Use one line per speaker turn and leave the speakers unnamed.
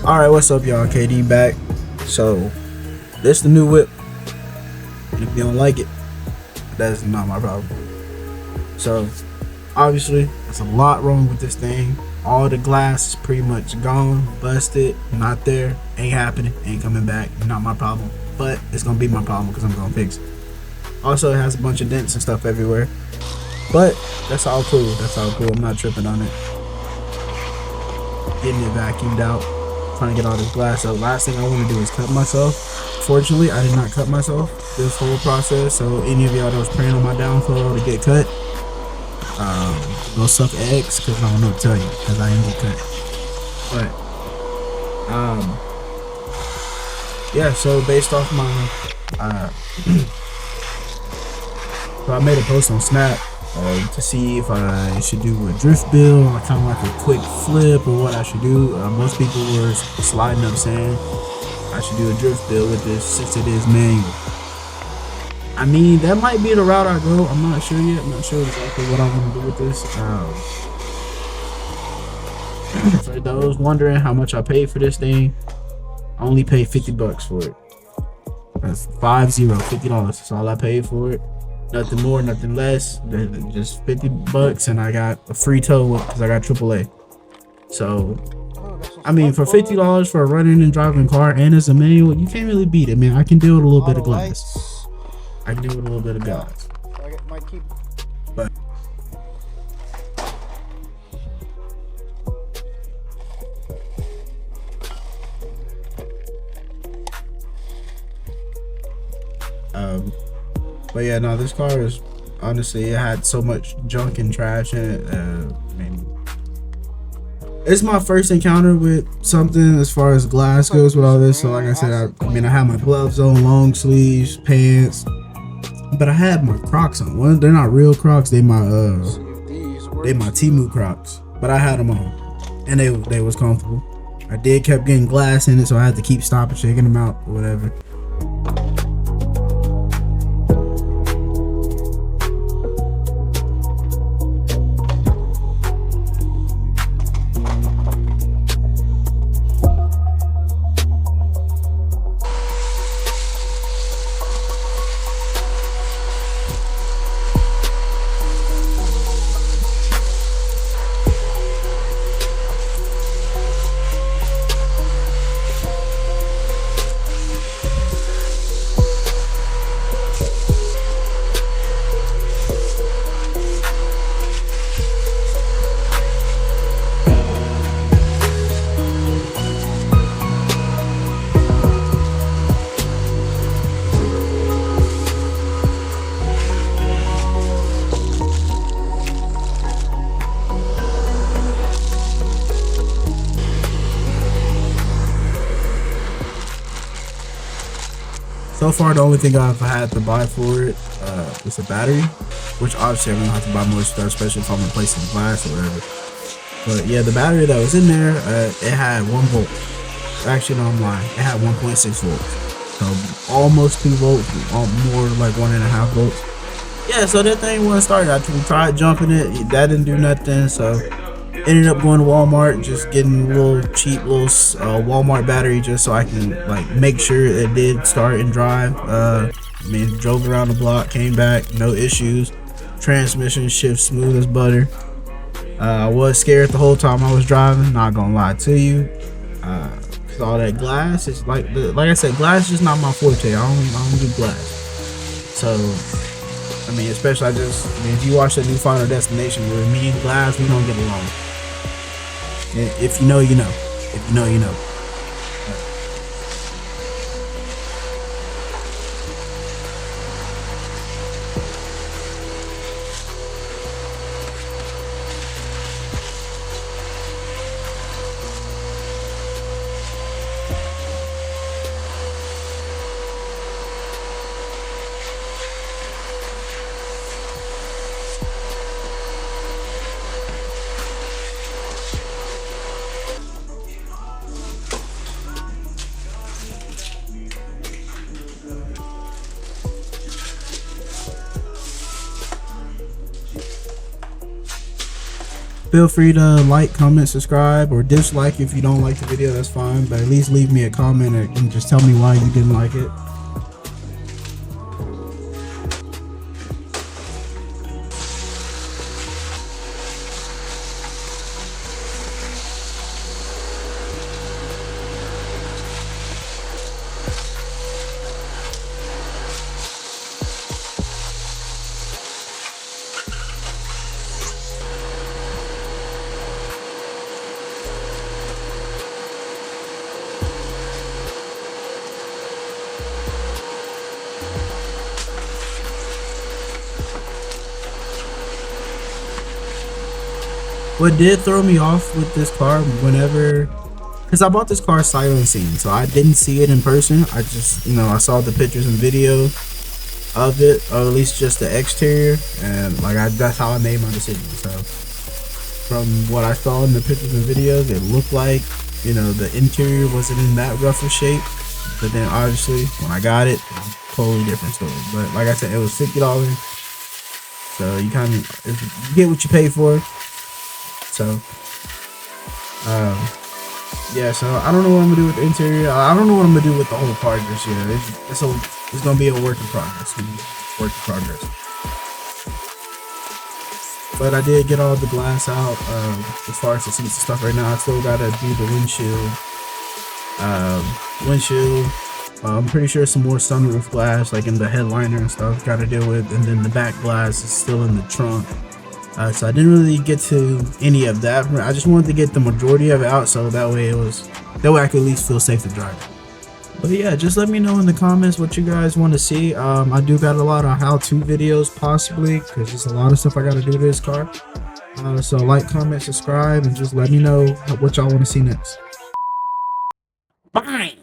Alright, what's up y'all? KD back. So this the new whip. And if you don't like it, that's not my problem. So obviously there's a lot wrong with this thing. All the glass is pretty much gone, busted, not there, ain't happening, ain't coming back, not my problem. But it's gonna be my problem because I'm gonna fix it. Also it has a bunch of dents and stuff everywhere. But that's all cool. That's all cool. I'm not tripping on it. Getting it vacuumed out, trying to get all this glass out. Last thing I want to do is cut myself. Fortunately, I did not cut myself this whole process. So any of y'all that was praying on my downfall to get cut, go suck eggs, because I don't know what to tell you, because I ain't get cut. But yeah. So based off my so I made a post on Snap to see if I should do a drift build, or kind of like a quick flip, or what I should do. Most people were sliding up saying I should do a drift build with this since it is manual. I mean, that might be the route I go. I'm not sure yet. I'm not sure exactly what I want to do with this. For those wondering how much I paid for this thing, I only paid $50 for it. That's $50. That's all I paid for it. Nothing more, nothing less. Just $50, and I got a free tow because I got AAA. So, I mean, for $50 for a running and driving car, and it's a manual, you can't really beat it, man. I can deal with a little bit of glass. I can deal with a little bit of glass. But but yeah, no, this car is honestly, it had so much junk and trash in it. I mean, it's my first encounter with something as far as glass goes with all this. So like I said, I mean, I had my gloves on, long sleeves, pants, but I had my Crocs on. One, they're not real Crocs. They my Temu Crocs, but I had them on, and they was comfortable. I kept getting glass in it, so I had to keep stopping, shaking them out, or whatever. So far, the only thing I've had to buy for it is a battery, which obviously I'm gonna have to buy more stuff, especially if I'm replacing glass or whatever. But yeah, the battery that was in there, it had 1 volt. Actually, no, I'm lying. It had 1.6 volts, so almost 2 volts, more like 1.5 volts. Yeah, so that thing wasn't started. I tried jumping it, that didn't do nothing. So ended up going to Walmart, just getting a little cheap little Walmart battery, just so I can like make sure it did start and drive. I mean, drove around the block, came back, no issues. Transmission shift smooth as butter. I was scared the whole time I was driving, not gonna lie to you. Cause all that glass is like I said, glass is just not my forte. I don't do glass. So I mean, especially I mean, if you watch the new Final Destination, where me and glass, we don't get along. If you know, you know. If you know, you know. feel free to like, comment, subscribe, or dislike if you don't like the video. That's fine, but at least leave me a comment and just tell me why you didn't like it. What did throw me off with this car because I bought this car sight unseen, so I didn't see it in person. I just, I saw the pictures and video of it, or at least just the exterior, and that's how I made my decision. So from what I saw in the pictures and videos, it looked like, the interior wasn't in that rough of shape, but then obviously when I got it, totally different story. But like I said, it was $50, so you get what you pay for. So, yeah, so I don't know what I'm gonna do with the interior. I don't know what I'm gonna do with the whole car just yet. It's gonna be a work in progress. But I did get all the glass out. As far as the seats and stuff right now, I still gotta do the windshield. I'm pretty sure some more sunroof glass, like in the headliner and stuff, gotta deal with, and then the back glass is still in the trunk. So I didn't really get to any of that. I just wanted to get the majority of it out, so that way I could at least feel safe to drive. But yeah, just let me know in the comments what you guys want to see. I do got a lot of how-to videos possibly, because there's a lot of stuff I got to do to this car. So like, comment, subscribe, and just let me know what y'all want to see next. Bye.